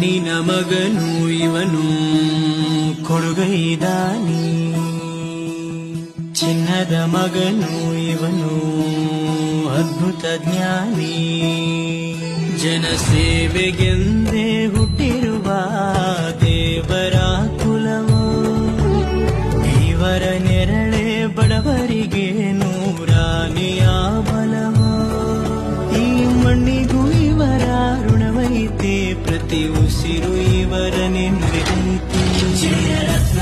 ನಿನ ಮಗನು ಇವನು ಕೊಡುಗೈದಾನಿ, ಚಿನ್ನದ ಮಗನು ಇವನು ಅದ್ಭುತ ಜ್ಞಾನಿ. ಜನಸೇವೆಗೆಂದೇ ಹುಟ್ಟಿರುವ ದೇವರ ಕುಲವೋ, ಇವರ ನೆರಳೆ ಬಡವರಿಗೆ ನೂರಾನೆಯ ಬಲವೋ. ಈ ಮಣ್ಣಿಗೂ ಇವರ ಋಣವೈತೆ, ಪ್ರತಿ ಉಸಿರು ಇವರ ನೆನಪೈತೆ. ಜಯರತ್ನ